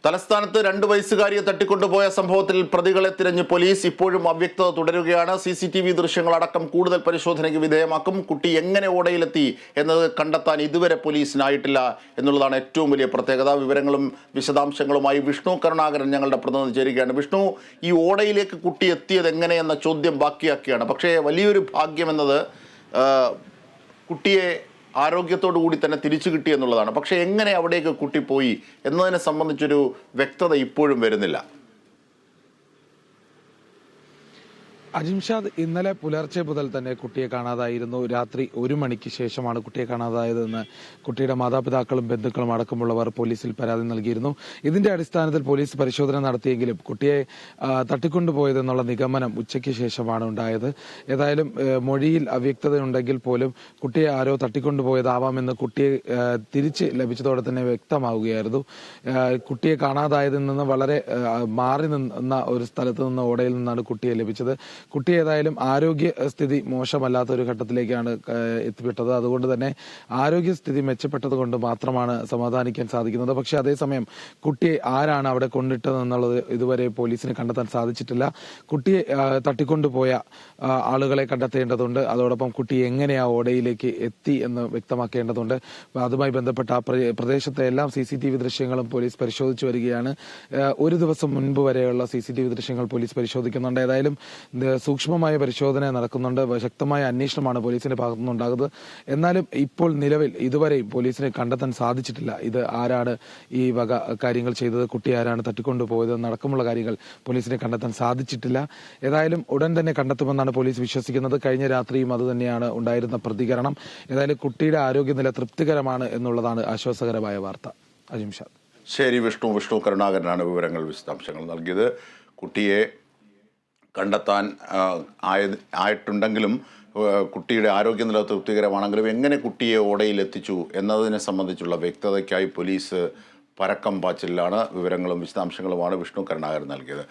തലസ്ഥാനത്ത് 2 വയസ്സുകാരിയെ തട്ടിക്കൊണ്ടുപോയ സംഭവത്തിൽ പ്രതികളെ തിരഞ്ഞ് പോലീസ് ഇപ്പോഴും അവ്യക്തത തുടരുകയാണ്. CCTV ദൃശ്യങ്ങളടക്കം കൂടുതൽ പരിശോധനയ്ക്ക് വിധേയമാക്കും. കുട്ടി എങ്ങനെ ഓടയിലെത്തി എന്നത് കണ്ടെത്താൻ ഇതുവരെ പോലീസിനായിട്ടില്ല എന്നുള്ളതാണ് ഏറ്റവും വലിയ പ്രത്യേകത. വിവരങ്ങളും വിശദാംശങ്ങളുമായി വിഷ്ണു കരുണാകരൻ ഞങ്ങളുടെ പ്രതിനിധി ചേരുകയാണ്. വിഷ്ണു, ഈ ഓടയിലേക്ക് കുട്ടി എത്തിയത് എങ്ങനെയെന്ന ചോദ്യം ബാക്കിയാക്കിയാണ്. പക്ഷേ വലിയൊരു ഭാഗ്യമെന്നത് കുട്ടിയെ ആരോഗ്യത്തോടു കൂടി തന്നെ തിരിച്ചു കിട്ടി എന്നുള്ളതാണ്. പക്ഷേ എങ്ങനെ അവിടേക്ക് കുട്ടി പോയി എന്നതിനെ സംബന്ധിച്ചൊരു വ്യക്തത ഇപ്പോഴും വരുന്നില്ല. അജിംഷാദ്, ഇന്നലെ പുലർച്ചെ മുതൽ തന്നെ കുട്ടിയെ കാണാതായിരുന്നു. രാത്രി 1 മണിക്ക് ശേഷമാണ് കുട്ടിയെ കാണാതായതെന്ന് കുട്ടിയുടെ മാതാപിതാക്കളും ബന്ധുക്കളും അടക്കമുള്ളവർ പോലീസിൽ പരാതി നൽകിയിരുന്നു. ഇതിന്റെ അടിസ്ഥാനത്തിൽ പോലീസ് പരിശോധന നടത്തിയെങ്കിലും കുട്ടിയെ തട്ടിക്കൊണ്ടുപോയതെന്നുള്ള നിഗമനം ഉച്ചയ്ക്ക് ശേഷമാണ് ഉണ്ടായത്. ഏതായാലും മൊഴിയിൽ അവ്യക്തതയുണ്ടെങ്കിൽ പോലും കുട്ടിയെ ആരോ തട്ടിക്കൊണ്ടുപോയതാവാമെന്ന് കുട്ടിയെ തിരിച്ച് ലഭിച്ചതോടെ തന്നെ വ്യക്തമാവുകയായിരുന്നു. കുട്ടിയെ കാണാതായതിൽ നിന്ന് വളരെ മാറി നിന്ന ഒരു സ്ഥലത്ത് നിന്ന് ഓടയിൽ നിന്നാണ് കുട്ടിയെ ലഭിച്ചത്. കുട്ടി ഏതായാലും ആരോഗ്യസ്ഥിതി മോശമല്ലാത്ത ഒരു ഘട്ടത്തിലേക്കാണ് എത്തിപ്പെട്ടത്. അതുകൊണ്ട് തന്നെ ആരോഗ്യസ്ഥിതി മെച്ചപ്പെട്ടത് കൊണ്ട് മാത്രമാണ് സമാധാനിക്കാൻ സാധിക്കുന്നത്. പക്ഷെ അതേസമയം കുട്ടിയെ ആരാണ് അവിടെ കൊണ്ടിട്ടതെന്നുള്ളത് ഇതുവരെ പോലീസിന് കണ്ടെത്താൻ സാധിച്ചിട്ടില്ല. കുട്ടിയെ തട്ടിക്കൊണ്ടുപോയ ആളുകളെ കണ്ടെത്തേണ്ടതുണ്ട്. അതോടൊപ്പം കുട്ടി എങ്ങനെ ആ ഓടയിലേക്ക് എത്തി എന്ന് വ്യക്തമാക്കേണ്ടതുണ്ട്. അതുമായി ബന്ധപ്പെട്ട പ്രദേശത്തെ എല്ലാം CCTV ദൃശ്യങ്ങളും പോലീസ് പരിശോധിച്ചു വരികയാണ്. ഒരു ദിവസം മുൻപ് വരെയുള്ള CCTV ദൃശ്യങ്ങൾ പോലീസ് പരിശോധിക്കുന്നുണ്ട്. ഏതായാലും സൂക്ഷ്മമായ പരിശോധന നടക്കുന്നുണ്ട്. ശക്തമായ അന്വേഷണമാണ് പോലീസിന്റെ ഭാഗത്തുനിന്നുണ്ടാകുന്നത്. എന്നാലും ഇപ്പോൾ നിലവിൽ ഇതുവരെയും പോലീസിന് കണ്ടെത്താൻ സാധിച്ചിട്ടില്ല ഇത് ആരാണ് ഈ വക കാര്യങ്ങൾ ചെയ്തത്, കുട്ടി ആരാണ് തട്ടിക്കൊണ്ടുപോയത് എന്നടക്കമുള്ള കാര്യങ്ങൾ പോലീസിനെ കണ്ടെത്താൻ സാധിച്ചിട്ടില്ല. ഏതായാലും ഉടൻ തന്നെ കണ്ടെത്തുമെന്നാണ് പോലീസ് വിശ്വസിക്കുന്നത്. കഴിഞ്ഞ രാത്രിയും അത് തന്നെയാണ് ഉണ്ടായിരുന്ന പ്രതികരണം. ഏതായാലും കുട്ടിയുടെ ആരോഗ്യനില തൃപ്തികരമാണ് എന്നുള്ളതാണ് ആശ്വാസകരമായ വാർത്ത. അജിംഷാദ്. ശരി വിഷ്ണു കരുണാകരനാണ് വിവരങ്ങൾ വിശദാംശങ്ങൾ നൽകിയത്. കുട്ടിയെ കണ്ടെത്താൻ ആയിട്ടുണ്ടെങ്കിലും കുട്ടിയുടെ ആരോഗ്യനില തൃപ്തികരമാണെങ്കിലും എങ്ങനെ കുട്ടിയെ ഓടയിലെത്തിച്ചു എന്നതിനെ സംബന്ധിച്ചുള്ള വ്യക്തതയ്ക്കായി പോലീസ് പരക്കം പാച്ചിലാണ്. വിവരങ്ങളും വിശദാംശങ്ങളുമാണ് വിഷ്ണു കരുണാകരൻ നൽകിയത്.